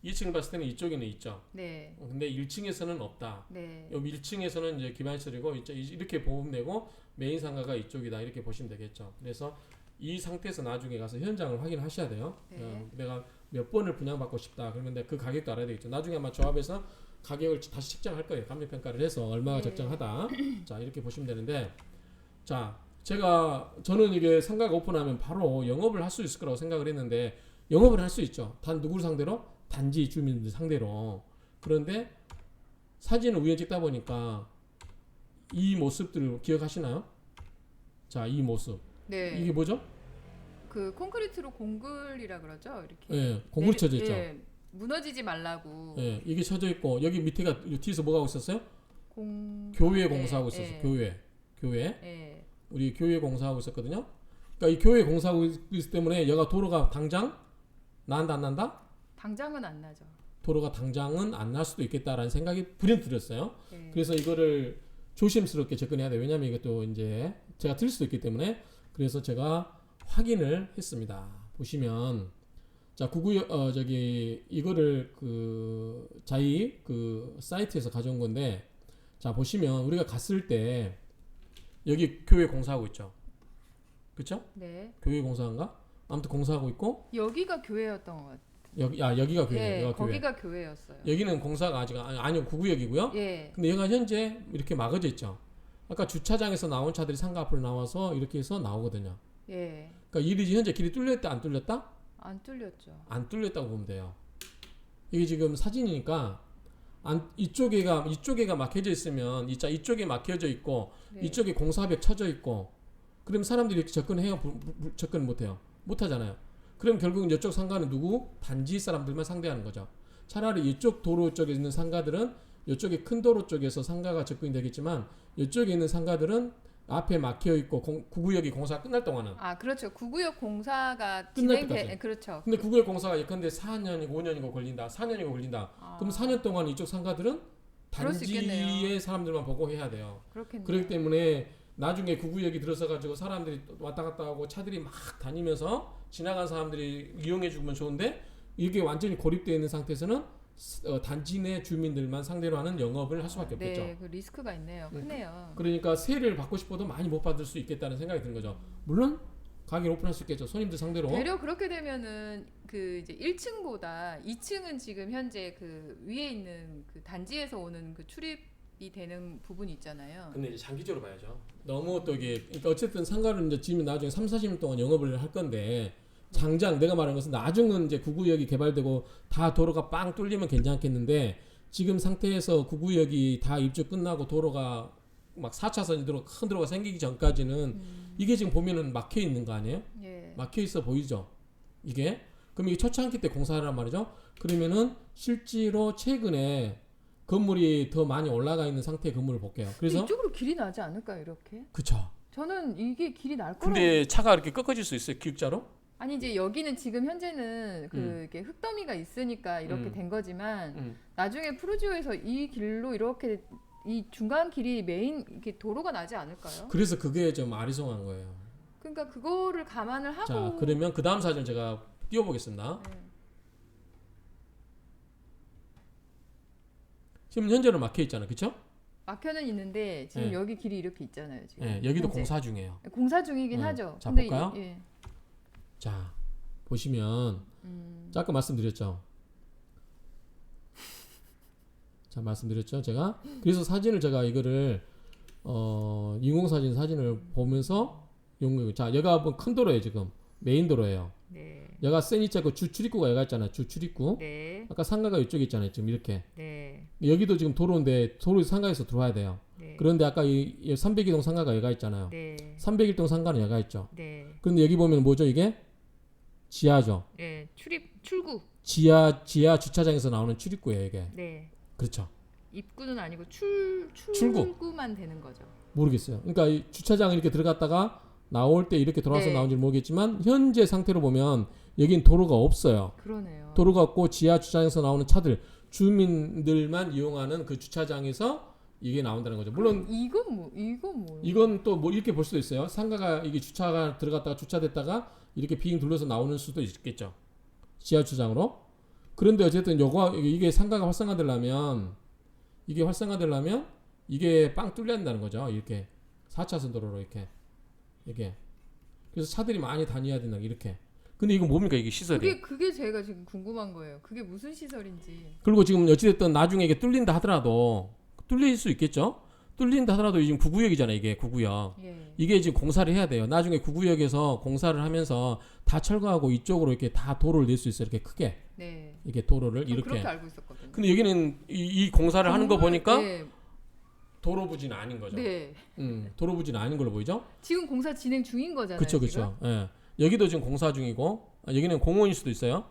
이쪽에는 있죠. 네. 근데 1층에서는 없다. 네. 요 1층에서는 이제 기반시설이고 이렇게 보면 되고 메인 상가가 이쪽이다 이렇게 보시면 되겠죠. 그래서 이 상태에서 나중에 가서 현장을 확인하셔야 돼요. 네. 내가 몇 번을 분양받고 싶다 그러면 그 가격도 알아야 되겠죠. 나중에 아마 조합에서 가격을 다시 책정할 거예요. 감정평가를 해서 얼마가 네. 적정하다. 자 이렇게 보시면 되는데 자 저는 이게 상가가 오픈하면 바로 영업을 할 수 있을 거라고 생각을 했는데 영업을 할 수 있죠. 단 누구를 상대로? 단지 주민들 상대로. 그런데 사진을 우연히 찍다 보니까 이 모습들을 기억하시나요? 자, 이 모습. 네. 이게 뭐죠? 그 콘크리트로 공글이라 그러죠. 이렇게. 예, 공굴 쳐져 있죠. 예. 무너지지 말라고. 예, 이게 쳐져 있고 여기 밑에가 뒤에서 뭐가 하고 있었어요? 네. 교회 공사하고 있었어요. 예. 교회. 예. 우리 교회 공사하고 있었거든요. 그러니까 이 교회 공사하고 있기 때문에 여가 도로가 당장 난다 안 난다? 당장은 안 나죠. 도로가 당장은 안 날 수도 있겠다라는 생각이 불현듯 들었어요. 예. 그래서 이거를 조심스럽게 접근해야 돼요. 왜냐하면 이것도 이제 제가 틀릴 수도 있기 때문에 그래서 제가 확인을 했습니다. 보시면 자 이거를 그 자이 그 사이트에서 가져온 건데 자 보시면 우리가 갔을 때 여기 교회 공사하고 있죠. 그렇죠? 네. 교회 공사인가? 아무튼 공사하고 있고 여기가 교회였던 것 같아요. 여기가 교회. 예. 여기가 교회. 거기가 교회였어요. 여기는 공사가 아직 아니요 구구역이고요. 예. 근데 여기가 현재 이렇게 막아져 있죠. 아까 주차장에서 나온 차들이 상가 앞으로 나와서 이렇게 해서 나오거든요. 예. 그러니까 현재 길이 뚫렸다 안 뚫렸다? 안 뚫렸죠. 안 뚫렸다고 보면 돼요. 이게 지금 사진이니까 이쪽에가 막혀져 있으면 이쪽에 막혀져 있고 네. 이쪽에 공사벽 쳐져 있고 그럼 사람들이 이렇게 접근해요? 접근 못해요? 못하잖아요. 그럼 결국은 이쪽 상가는 누구? 단지 사람들만 상대하는 거죠. 차라리 이쪽 도로 쪽에 있는 상가들은 이쪽에 큰 도로 쪽에서 상가가 접근이 되겠지만 이쪽에 있는 상가들은 앞에 막혀 있고 구구역이 공사가 끝날 동안은 아, 그렇죠. 구구역 공사가 끝날 때까지. 진행돼. 그렇죠. 근데 구구역 공사가 예컨대 4년이고 5년이고 걸린다. 4년이고 걸린다. 아, 그럼 4년 동안 이쪽 상가들은 그럴 수 있겠네요. 단지의 사람들만 보고 해야 돼요. 그렇겠네요. 그렇기 때문에 나중에 구구역이 들어서 가지고 사람들이 왔다 갔다 하고 차들이 막 다니면서 지나간 사람들이 이용해 주면 좋은데 이게 완전히 고립되어 있는 상태에서는 단지 내 주민들만 상대로 하는 영업을 할 수밖에 없겠죠. 네, 그 리스크가 있네요. 크네요. 그러니까 세를 받고 싶어도 많이 못 받을 수 있겠다는 생각이 드는 거죠. 물론 가게를 오픈할 수 있겠죠. 손님들 상대로. 되려 그렇게 되면은 그 이제 1층보다 2층은 지금 현재 그 위에 있는 그 단지에서 오는 그 출입이 되는 부분이 있잖아요. 근데 이제 장기적으로 봐야죠. 너무 또 이게 그러니까 어쨌든 상가를 이제 지금 나중에 3, 40년 동안 영업을 할 건데 장장 내가 말한 것은 나중은 이제 구구역이 개발되고 다 도로가 빵 뚫리면 괜찮겠는데 지금 상태에서 구구역이 다 입주 끝나고 도로가 막 4차선이 큰 도로가 생기기 전까지는 이게 지금 보면은 막혀 있는 거 아니에요? 예. 막혀 있어 보이죠? 이게 그럼 이게 초창기 때 공사하란 말이죠? 그러면은 실제로 최근에 건물이 더 많이 올라가 있는 상태의 건물을 볼게요. 근데 그래서 이쪽으로 길이 나지 않을까요, 이렇게? 그쵸. 저는 이게 길이 날 거라고. 근데 차가 이렇게 꺾어질 수 있어요, 기역자로? 아니 이제 여기는 지금 현재는 그게 흙더미가 있으니까 이렇게 된 거지만 나중에 푸르지오에서 이 길로 이렇게 이 중간 길이 메인 이렇게 도로가 나지 않을까요? 그래서 그게 좀 아리송한 거예요. 그러니까 그거를 감안을 하고. 자, 그러면 그 다음 사진 제가 띄워보겠습니다. 네. 지금 현재는 막혀 있잖아요, 그렇죠? 막혀는 있는데 지금 네. 여기 길이 이렇게 있잖아요. 지금. 네, 여기도 현재. 공사 중이에요. 공사 중이긴 네. 하죠. 자, 근데 볼까요? 예. 자, 보시면 아까 말씀드렸죠. 자, 말씀드렸죠, 제가. 그래서 사진을 제가 이거를 인공사진 사진을 보면서 자, 여기가 뭐 큰 도로예요, 지금. 메인 도로예요. 네. 여기가 세니차 그 주출입구가 여기가 있잖아요. 주출입구. 네. 아까 상가가 이쪽에 있잖아요. 지금 이렇게. 네. 여기도 지금 도로인데 도로 상가에서 들어와야 돼요. 네. 그런데 아까 이 301동 상가가 여기가 있잖아요. 네. 301동 상가는 여기가 있죠. 네. 그런데 여기 보면 뭐죠? 이게 지하죠. 네. 출구. 지하 주차장에서 나오는 출입구예요, 이게. 네. 그렇죠. 입구는 아니고 출구. 출구만 되는 거죠. 모르겠어요. 그러니까 이 주차장 이렇게 들어갔다가 나올 때 이렇게 돌아서 네. 나온지 모르겠지만 현재 상태로 보면 여긴 도로가 없어요. 그러네요. 도로가 없고 지하 주차장에서 나오는 차들 주민들만 이용하는 그 주차장에서 이게 나온다는 거죠. 물론 이건 뭐? 이건 또 뭐 이렇게 볼 수도 있어요. 상가가 이게 주차가 들어갔다가 주차됐다가 이렇게 빙 둘러서 나오는 수도 있겠죠. 지하 주차장으로. 그런데 어쨌든 이게 상가가 활성화되려면 이게 빵 뚫려야 된다는 거죠. 이렇게 4차선 도로로 이렇게 그래서 차들이 많이 다녀야 된다 이렇게. 근데 이거 뭡니까 이게 시설이? 그게 제가 지금 궁금한 거예요. 그게 무슨 시설인지. 그리고 지금 어찌됐든 나중에 이게 뚫린다 하더라도 뚫릴 수 있겠죠. 뚫린다 하더라도 지금 구구역이잖아요. 이게 구구역. 예. 이게 지금 공사를 해야 돼요. 나중에 구구역에서 공사를 하면서 다 철거하고 이쪽으로 이렇게 다 도로를 낼 수 있어요. 이렇게 크게 네. 이게 도로를 저 이렇게. 그렇게 알고 있었거든요. 근데 여기는 이 공사를 하는 거 보니까 네. 도로 부지는 아닌 거죠. 네. 도로 부지는 아닌 걸로 보이죠? 지금 공사 진행 중인 거잖아요. 그렇죠, 그렇죠. 예. 여기도 지금 공사 중이고 여기는 공원일 수도 있어요.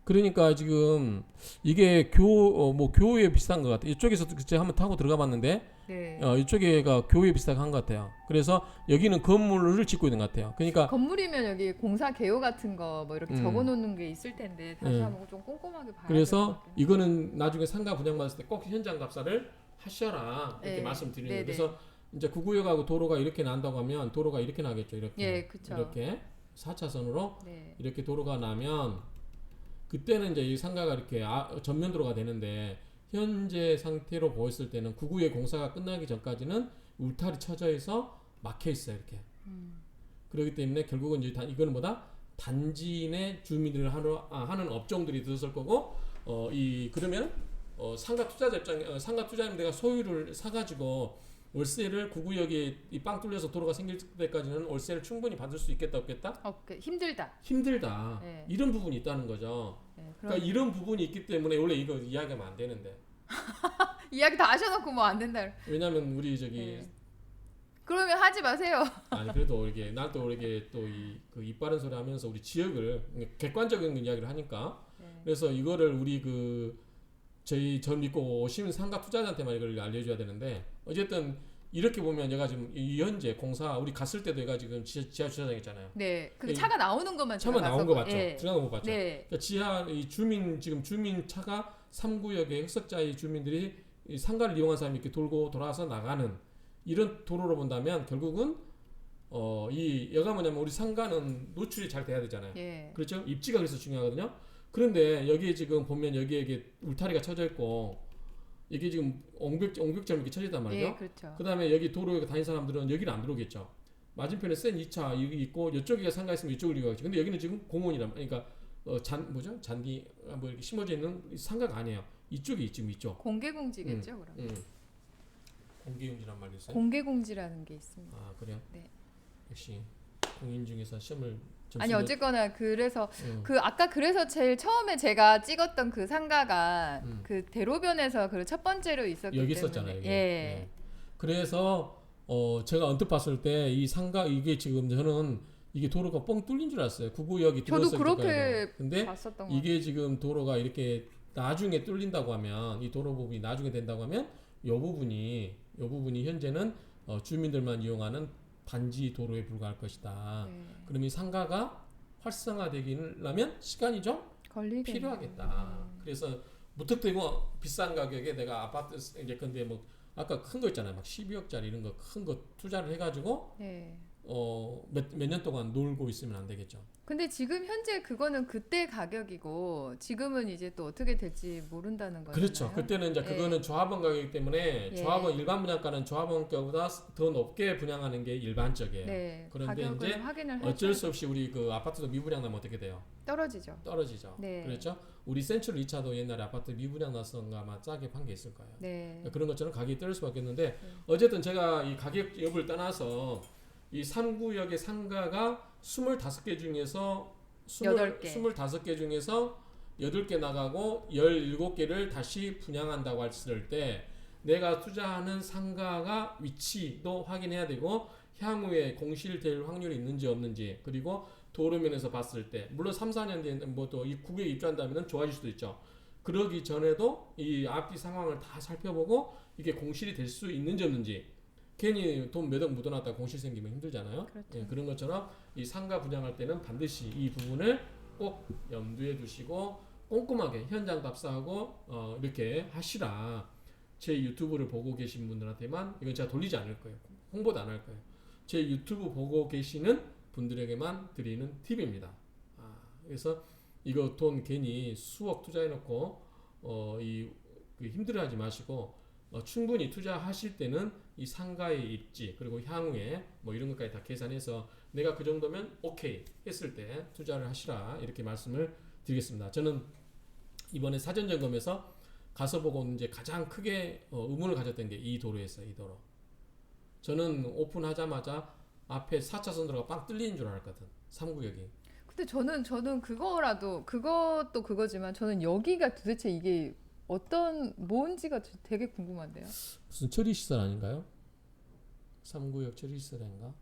그러니까 지금 이게 교회 비슷한 것 같아요. 이쪽에서 그때 한번 타고 들어가 봤는데 네. 이쪽에가 교회 비슷하게 한 것 같아요. 그래서 여기는 건물을 짓고 있는 것 같아요. 그러니까 건물이면 여기 공사 개요 같은 거 뭐 이렇게 적어놓는 게 있을 텐데 다시 네. 한번 좀 꼼꼼하게 봐야 그래서 될것 같아요. 이거는 나중에 상가 분양받았을 때 꼭 현장 답사를 하셔라 이렇게 네. 말씀드리는 네, 거예요. 그래서 이제 구구역하고 도로가 이렇게 난다고 하면 도로가 이렇게 나겠죠. 이렇게 예, 그쵸. 이렇게 4차선으로 네. 이렇게 도로가 나면 그때는 이제 이 상가가 이렇게 전면 도로가 되는데 현재 상태로 보였을 때는 구구역 공사가 끝나기 전까지는 울타리 쳐져 있어 막혀 있어요. 이렇게. 그렇기 때문에 결국은 이제 이거는 뭐다? 단지 내 주민들을 하는 업종들이 들어설 거고 그러면 상가 투자자 입장 상가 투자자는 내가 소유를 사가지고 월세를 구구역에 이 빵 뚫려서 도로가 생길 때까지는 월세를 충분히 받을 수 있겠다 없겠다? 힘들다. 힘들다. 네. 이런 부분이 있다는 거죠. 네, 그러니까 이런 부분이 있기 때문에 원래 이거 이야기하면 안 되는데. 이야기 다 하셔놓고 뭐 안 된다. 왜냐면 우리 저기 네. 그러면 하지 마세요. 아니 그래도 이렇게 난 또 이렇게 또 입 바른 소리 하면서 우리 지역을 객관적인 이야기를 하니까 네. 그래서 이거를 우리 저희 전 믿고 오시는 상가 투자자한테만 이걸 알려줘야 되는데 어쨌든 이렇게 보면 얘가 지금 이 현재 공사 우리 갔을 때도 얘가 지금 지하 주차장 있잖아요. 네, 그 이- 차가 나오는 것만 처음에 나온 거 맞죠? 예. 들어간 거 맞죠? 네, 그러니까 지하 이 주민 차가 3구역의 흑석자의 주민들이 이 상가를 이용한 사람이 이렇게 돌고 돌아서 나가는 이런 도로로 본다면 결국은 이 여가 뭐냐면 우리 상가는 노출이 잘 돼야 되잖아요. 예. 그렇죠? 입지가 그래서 중요하거든요. 그런데 여기에 지금 보면 여기에 이게 울타리가 쳐져 있고 이게 지금 옹벽처럼 이렇게 쳐져 있단 말이죠. 예, 그렇죠. 그다음에 여기 도로에 다니는 사람들은 여기를 안 들어오겠죠. 맞은편에 센 2차 여기 있고 이쪽에 상가 있으면 이쪽으로 이가겠죠. 근데 여기는 지금 공원이란 그러니까 잔디 뭐 이렇게 심어져 있는 상가가 아니에요. 이쪽이 지금 이쪽. 공개공지겠죠, 그럼. 공개용지란 말이 있어요? 공개공지라는 게 있습니다. 아 그래요? 네. 역시 공인 중에서 시험을 아니 어쨌거나 그래서 음. 아까 그래서 제일 처음에 제가 찍었던 그 상가가 음. 그 대로변에서 그 첫 번째로 있었기 여기 때문에 있었잖아요. 여기. 예. 네. 그래서 제가 언뜻 봤을 때 이 상가 이게 지금 저는 이게 도로가 뻥 뚫린 줄 알았어요. 구구역이 저도 들어서 그렇게 근데 봤었던 거 이게 지금 도로가 이렇게 나중에 뚫린다고 하면 이 도로 부분이 나중에 된다고 하면 요 부분이 현재는 주민들만 이용하는 단지 도로에 불과할 것이다. 네. 그럼 이 상가가 활성화되기려면 시간이 좀 걸리겠네요. 필요하겠다. 그래서 무턱대고 비싼 가격에 내가 아파트 예컨대 뭐 아까 큰 거 있잖아요. 막 12억짜리 이런 거 큰 거 투자를 해가지고 네. 몇 년 동안 놀고 있으면 안 되겠죠. 근데 지금 현재 그거는 그때 가격이고 지금은 이제 또 어떻게 될지 모른다는 거잖아요. 그렇죠. 그때는 이제 예. 그거는 조합원 가격이기 때문에 예. 조합원 일반 분양가는 조합원가보다 더 높게 분양하는 게 일반적이에요. 네. 그런데 가격을 이제 확인을 어쩔 하셔야 수 없이 우리 그 아파트도 미분양 나면 어떻게 돼요? 떨어지죠. 떨어지죠. 네. 그렇죠. 우리 센츄럴 2차도 옛날에 아파트 미분양 났었는가 아마 싸게 판 게 있을 거예요. 네. 그런 것처럼 가격이 떨어질 수밖에 없는데 어쨌든 제가 이 가격 여부를 떠나서 이 3구역의 상가가 25개 중에서 8개. 25개 중에서 8개 나가고 17개를 다시 분양한다고 했을 때 내가 투자하는 상가가 위치도 확인해야 되고 향후에 공실될 확률이 있는지 없는지 그리고 도로면에서 봤을 때 물론 3, 4년 뒤에 뭐 또 이 구역에 입주한다면 좋아질 수도 있죠. 그러기 전에도 이 앞뒤 상황을 다 살펴보고 이게 공실이 될 수 있는지 없는지 괜히 돈 몇 억 묻어놨다 공실 생기면 힘들잖아요. 그렇죠. 예, 그런 것처럼 이 상가 분양할 때는 반드시 이 부분을 꼭 염두에 두시고 꼼꼼하게 현장 답사하고 이렇게 하시라. 제 유튜브를 보고 계신 분들한테만 이건 제가 돌리지 않을 거예요. 홍보도 안 할 거예요. 제 유튜브 보고 계시는 분들에게만 드리는 팁입니다. 그래서 이거 돈 괜히 수억 투자해놓고 그 힘들어하지 마시고 충분히 투자하실 때는 이 상가의 입지 그리고 향후에 뭐 이런 것까지 다 계산해서 내가 그 정도면 오케이 했을 때 투자를 하시라 이렇게 말씀을 드리겠습니다. 저는 이번에 사전 점검에서 가서 보고 이제 가장 크게 의문을 가졌던 게 이 도로였어요. 이 도로. 저는 오픈하자마자 앞에 4차선으로가 빵 뚫리는 줄 알았거든. 3구역이. 근데 저는 그거라도 그것도 그거지만 저는 여기가 도대체 이게 어떤 뭔지가 되게 궁금한데요. 무슨 처리시설 아닌가요? 3구역 처리시설인가?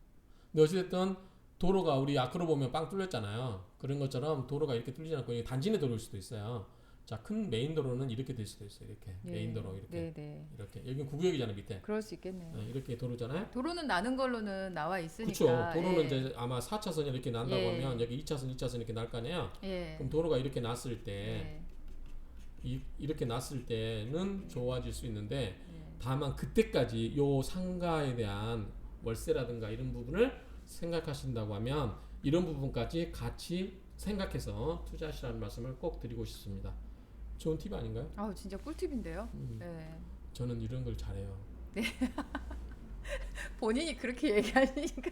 근데 어찌됐든 도로가 우리 아크로 보면 빵 뚫렸잖아요. 그런 것처럼 도로가 이렇게 뚫리지 않고 단지 내 도로일 수도 있어요. 자, 큰 메인 도로는 이렇게 될 수도 있어요. 이렇게 예. 메인 도로 이렇게 네네. 이렇게 여기는 9구역이잖아요 밑에. 그럴 수 있겠네요. 이렇게 도로잖아요. 도로는 나는 걸로는 나와 있으니까. 그렇죠. 도로는 예. 이제 아마 4차선이 이렇게 난다고 예. 하면 여기 2차선 이렇게 날 거 아니에요. 예. 그럼 도로가 이렇게 났을 때 예. 이렇게 났을 때는 좋아질 수 있는데 예. 다만 그때까지 요 상가에 대한 월세라든가 이런 부분을 생각하신다고 하면 이런 부분까지 같이 생각해서 투자하시라는 말씀을 꼭 드리고 싶습니다. 좋은 팁 아닌가요? 아우 진짜 꿀팁인데요. 네. 저는 이런 걸 잘해요. 본인이 그렇게 얘기하시니까.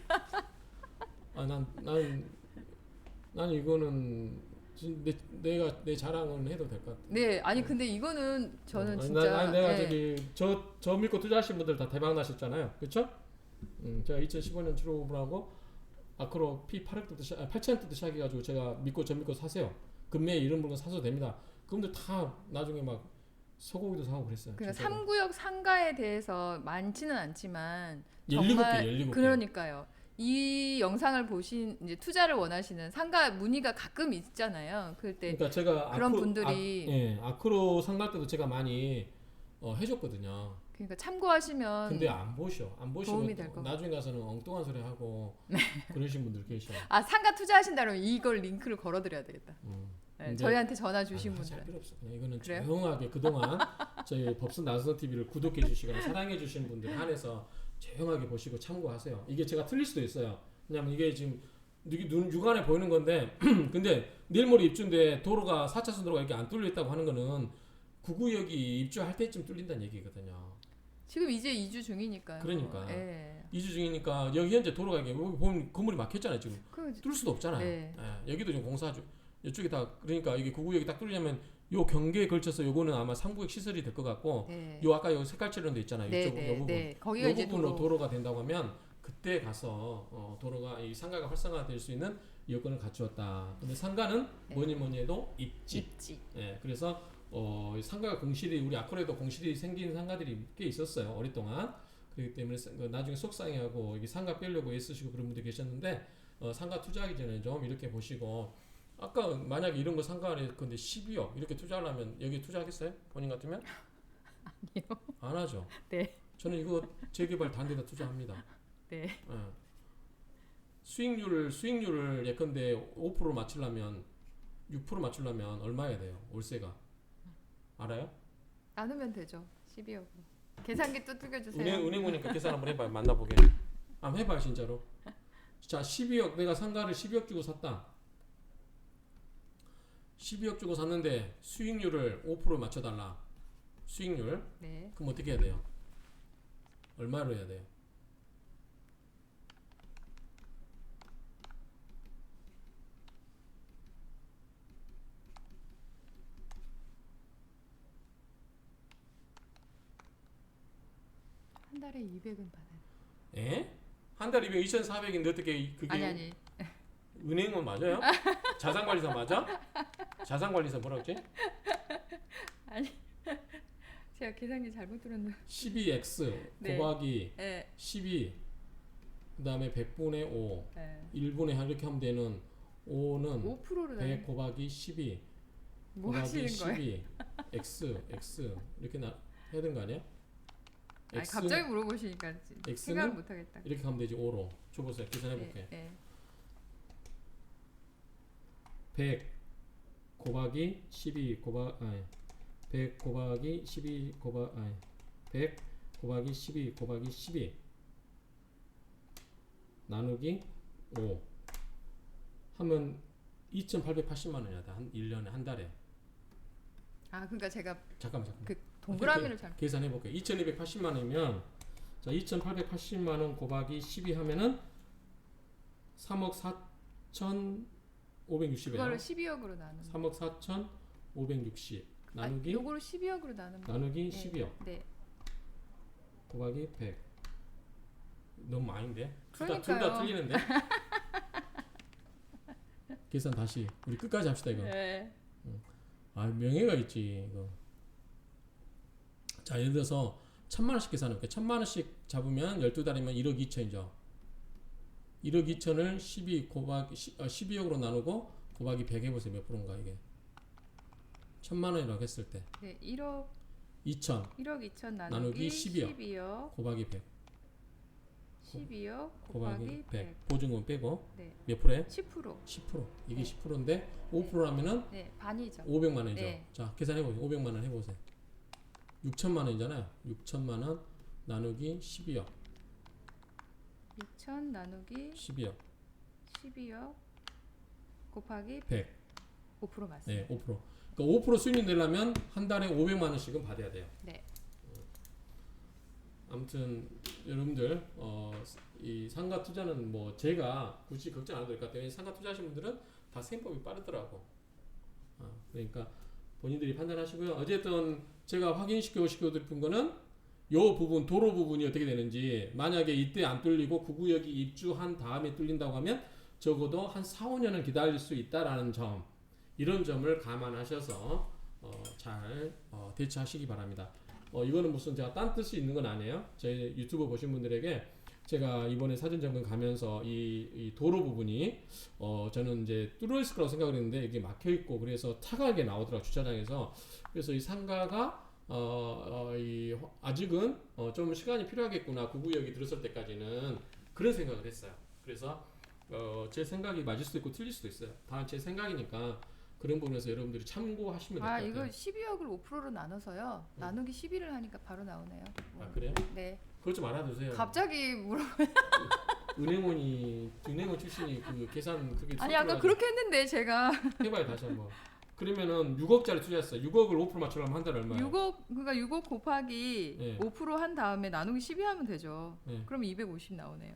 난 이거는 내가 내 자랑은 해도 될 것 같아. 네, 아니 근데 이거는 저는 진짜. 내가 네. 저기 저 믿고 투자하신 분들 다 대박 나셨잖아요, 그렇죠? 제가 2015년 출오분하고 아크로 P 8억 때부터 8천 때부터 시작해가지고 제가 믿고 저 믿고 사세요. 금매에 이런 물건 사셔도 됩니다. 그분들 다 나중에 막 소고기도 사고 그랬어요. 그러니까 3구역 상가에 대해서 많지는 않지만 17개. 그러니까요. 이 영상을 보신 이제 투자를 원하시는 상가 문의가 가끔 있잖아요. 그때 그러니까 제가 그런 분들이 아크로 상갈 때도 제가 많이 해줬거든요. 그러니까 참고하시면 근데 안 보시고 도움이 될 것 나중에 가서는 엉뚱한 소리 하고 그러신 분들 계셔. 상가 투자하신다면 이걸 링크를 걸어드려야 되겠다. 네, 저희한테 전화 주신 할 분들. 필요 없어. 그냥 이거는 그래요? 조용하게 그동안 저희 법슨 나선호 TV를 구독해 주시거나 사랑해 주신 분들 한해서 조용하게 보시고 참고하세요. 이게 제가 틀릴 수도 있어요. 왜냐면 이게 지금 눈 육안에 보이는 건데 근데 내일 모레 입주인데 도로가 4차선 도로가 이렇게 안 뚫려 있다고 하는 거는 9구역이 입주할 때쯤 뚫린다는 얘기거든요. 지금 이제 이주 중이니까요. 그러니까. 예. 이주 중이니까 여기 현재 도로가 이게 여기 보면 건물이 막혔잖아요. 지금 그, 뚫을 수도 없잖아요. 네. 여기도 지금 공사하죠. 이쪽이 다 그러니까 이게 9구역이 딱 뚫리려면 요 경계에 걸쳐서 요거는 아마 3구역 시설이 될 것 같고 네. 요 아까 요 색깔 칠한 데 있잖아요. 네, 이쪽 네, 요 부분. 네. 거기가 요 이제 부분으로 도로가 된다고 하면 그때 가서 도로가 이 상가가 활성화될 수 있는 여건을 갖추었다. 근데 상가는 네. 뭐니 해도 입지. 입지. 그래서 상가가 공실이 우리 아쿠레도 공실이 생긴 상가들이 꽤 있었어요. 오랫동안. 그렇기 때문에 나중에 속상해하고 이게 상가 빼려고 애쓰시고 그런 분들이 계셨는데 상가 투자하기 전에 좀 이렇게 보시고 아까 만약에 이런 거 상가에 근데 12억 이렇게 투자하려면 여기 투자하겠어요? 본인 같으면? 아니요. 안 하죠. 네. 저는 이거 재개발 단데다 투자합니다. 네. 수익률을 예컨대 5% 맞추려면 6% 맞추려면 얼마 해야 돼요? 월세가 알아요? 나누면 되죠. 12억으로. 계산기 또 뜯겨주세요. 은행 오니까 계산 한번 해봐요. 만나보게. 한번 해봐요 진짜로. 자 12억 내가 상가를 12억 주고 샀다. 12억 주고 샀는데 수익률을 5% 맞춰달라. 수익률. 네. 그럼 어떻게 해야 돼요? 얼마로 해야 돼요? 한 달에 200은 받아요. 에? 한 달에 2,400인데 어떻게 그게 아니. 은행은 맞아요? 자산관리사 맞아? 자산관리사 뭐라고 했지? 아니. 제가 계산기 잘못 들었나? 12x 네. 곱하기 네. 12 그다음에 100분의 5 네. 1분의 이렇게 하면 되는 5는 5%로 100 곱하기 12 뭐 곱하기 하시는 거예요? 12 x 이렇게 해야 되는 거 아니야? 아니, 갑자기 물어보시니까 X는 생각을 못 하겠다. 이렇게 하면 되지 5로 줘보세요. 계산해 볼게. 네. 100 곱하기 12 100 곱하기 12 100 곱하기 12 곱하기 12 나누기 5 하면 2,880만 원이야. 한 1년에 한 달에. 아, 그러니까 제가 잠깐만. 그 동그라미를 잘 계산해 볼게요. 2,280만 원이면 자, 2,880만 원 곱하기 12 하면은 3억 4,560이에요. 그거를 12억으로 나누면 3억 4,560 나누기 요거를 12억으로 나누면 나누기 네. 12억 네. 곱하기 100 너무 많은데? 둘 다 그러니까요. 틀리는데? 계산 다시 우리 끝까지 합시다 이거. 네. 아 명예가 있지 이거. 자 예를 들어서 1,000만 원씩 계산해볼게. 1,000만 원씩 잡으면 12달이면 1억 2천이죠. 1억 2천을 12억으로 나누고 곱하기 100 해보세요. 몇 프로인가 이게. 1,000만 원이라고 했을 때 네, 1억 2천 나누기 나누기 12억. 12억 곱하기 100 12억 곱하기 곱하기 100 보증금 빼고 네. 몇 프로에? 10%. 10% 이게 네. 10%인데 5%라면은 네, 반이죠. 500만 원이죠. 네. 자 계산해보세요. 500만 원 해보세요. 6천만 원이잖아요. 6천만 원 나누기 12억 6천 나누기 12억 12억 곱하기 100 5% 맞습니다. 네, 5%. 그러니까 5% 수익률 내려면 한 달에 500만 원씩은 받아야 돼요. 네. 아무튼 여러분들 이 상가 투자는 뭐 제가 굳이 걱정 안 해도 될 것 같아요. 상가 투자하시는 분들은 다 생법이 빠르더라고. 그러니까 본인들이 판단하시고요. 어쨌든 제가 확인시켜 드린 거는 요 부분 도로 부분이 어떻게 되는지 만약에 이때 안 뚫리고 구구역이 입주한 다음에 뚫린다고 하면 적어도 한 4, 5년은 기다릴 수 있다라는 점 이런 점을 감안하셔서 잘 대처하시기 바랍니다. 이거는 무슨 제가 딴 뜻이 있는 건 아니에요. 제 유튜브 보신 분들에게 제가 이번에 사전 점검 가면서 이 도로 부분이 저는 이제 뚫어 있을 거라고 생각을 했는데 이게 막혀 있고 그래서 차가게 나오더라고 주차장에서. 그래서 이 상가가 아직은 좀 시간이 필요하겠구나 구구역이 들었을 때까지는 그런 생각을 했어요. 그래서 제 생각이 맞을 수도 있고 틀릴 수도 있어요. 다 제 생각이니까 그런 부분에서 여러분들이 참고하시면 될 것 같아요. 이거 12억을 5%로 나눠서요. 나누기 12를 하니까 바로 나오네요. 그래요? 네. 그것 좀 알아두세요. 갑자기 은행원 출신이 그 계산 그게 아니 아까 그렇게 했는데 제가 해봐요 다시 한번. 그러면은 6억짜리 투자했어. 6억을 5% 맞추려면 한 달에 얼마예요? 6억 곱하기 네. 5%한 다음에 나누기 12 하면 되죠. 네. 그럼 250 나오네요.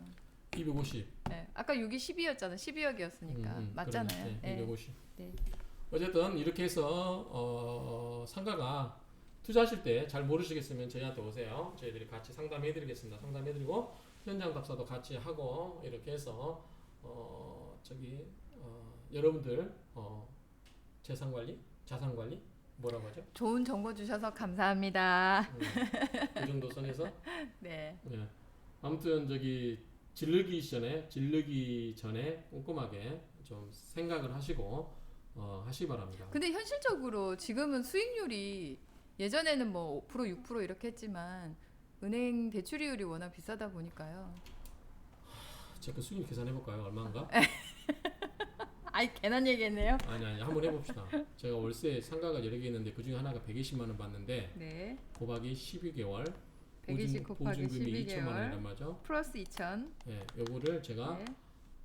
250. 네. 아까 6이 12였잖아. 12억이었으니까 맞잖아요. 그러네. 네. 250. 네. 어쨌든 이렇게 해서 상가가 투자하실 때 잘 모르시겠으면 저희한테 오세요. 저희들이 같이 상담해드리겠습니다. 상담해드리고 현장 답사도 같이 하고 이렇게 해서 여러분들 재산관리, 자산관리 뭐라고 하죠? 좋은 정보 주셔서 감사합니다. 그 정도 선에서 네. 네. 아무튼 질르기 전에 꼼꼼하게 좀 생각을 하시고 하시기 바랍니다. 근데 현실적으로 지금은 수익률이 예전에는 뭐 5%, 6% 이렇게 했지만 은행 대출이율이 워낙 비싸다 보니까요. 제가 수익 계산해 볼까요? 얼마인가? 아이 괜한 얘기했네요. 아니 한번 해봅시다. 제가 월세 상가가 여러 개 있는데 그 중에 하나가 120만 원 받는데 네. 곱하기 12개월 120 곱하기 보증금이 2천만 원이란 12개월 말이죠. 플러스 2천. 예, 요거를 제가 네.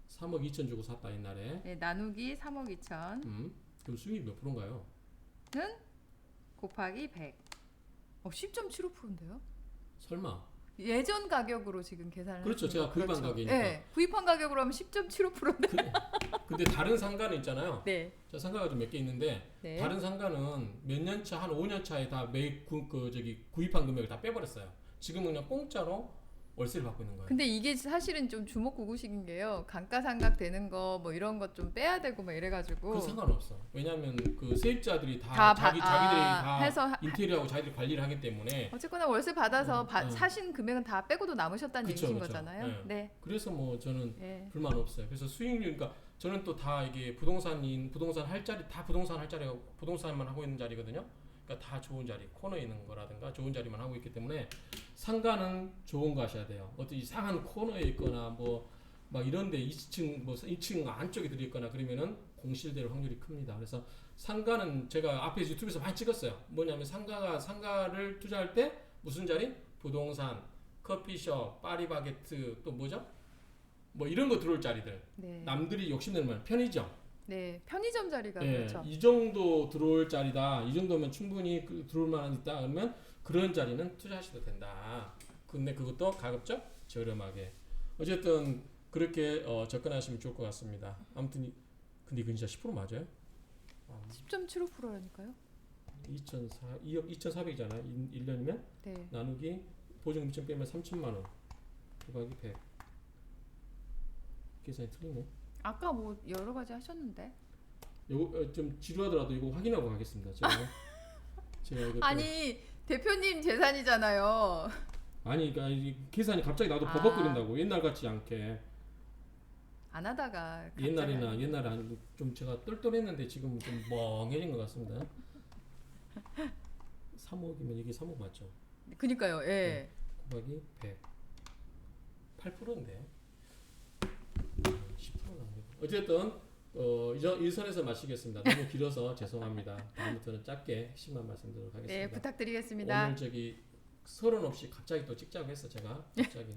3억 2천 주고 샀다 옛날에. 네, 나누기 3억 2천. 그럼 수익이 몇 프로인가요? 는 곱하기 100. 10.75%인데요? 설마? 예전 가격으로 지금 계산을 그렇죠. 하시는 제가 거. 구입한 그렇죠. 가격이니까. 네, 구입한 가격으로 하면 10.75%인데. 근데 다른 상가는 있잖아요. 네. 저 상가가 좀 몇 개 있는데 네. 다른 상가는 몇 년 차, 한 5년 차에 다 매입 구입한 금액을 다 빼버렸어요. 지금은 그냥 공짜로 월세를 받고 있는 거예요. 근데 이게 사실은 좀 주먹구구식인 게요. 감가상각 되는 거 뭐 이런 것 좀 빼야 되고 막 이래가지고. 그 상관없어. 왜냐하면 그 세입자들이 다 다 자기들이 다 해서 인테리어하고 자기들이 관리를 하기 때문에 어쨌거나 월세 받아서 어. 사신 금액은 다 빼고도 남으셨다는 그쵸, 얘기신 그쵸. 거잖아요. 네. 네. 그래서 뭐 저는 네. 불만 없어요. 그래서 수익률 그러니까 저는 또 다 이게 부동산 할 자리 다 부동산 할 자리가 부동산만 하고 있는 자리거든요. 그러니까 다 좋은 자리 코너에 있는 거라든가 좋은 자리만 하고 있기 때문에 상가는 좋은 거 하셔야 돼요. 어떤 이상한 코너에 있거나 뭐 막 이런데 2층 뭐 2층 안쪽에 들어 있거나 그러면은 공실될 확률이 큽니다. 그래서 상가는 제가 앞에 유튜브에서 많이 찍었어요. 뭐냐면 상가를 투자할 때 무슨 자리? 부동산, 커피숍, 파리바게트 또 뭐죠? 뭐 이런 거 들어올 자리들. 네. 남들이 욕심내는 말 편의점. 네. 편의점 자리가 예, 그렇죠. 이 정도 들어올 자리다. 이 정도면 충분히 들어올 만한 있다. 그러면 그런 자리는 투자하셔도 된다. 근데 그것도 가급적 저렴하게. 어쨌든 그렇게 접근하시면 좋을 것 같습니다. 아무튼 근데 이건 진짜 10% 맞아요? 10.75%라니까요. 2억 2,400이잖아. 1년이면 네. 나누기 보증금 2천 빼면 3천만 원. 곱하기 100. 계산이 틀리네. 아까 뭐 여러 가지 하셨는데. 요거 좀 지루하더라도 이거 확인하고 가겠습니다. 제가 이거 아니 대표님 재산이잖아요. 아니 그러니까 이 계산이 갑자기 나도 아. 버벅거린다고 옛날 같지 않게. 안 하다가 갑자기 옛날에 아니고 좀 제가 똘똘했는데 지금 좀 멍해진 것 같습니다. 3억이면 이게 3억 맞죠? 그니까요. 예. 곱하기 100. 8%인데. 10%는 아니고. 어쨌든 이 선에서 마치겠습니다. 너무 길어서 죄송합니다. 다음부터는 짧게 핵심만 말씀드리도록 하겠습니다. 네, 부탁드리겠습니다. 오늘 서론 없이 갑자기 또 찍자고 했어 제가. 갑자기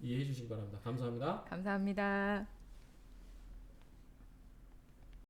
이해해 주시기 바랍니다. 감사합니다. 감사합니다.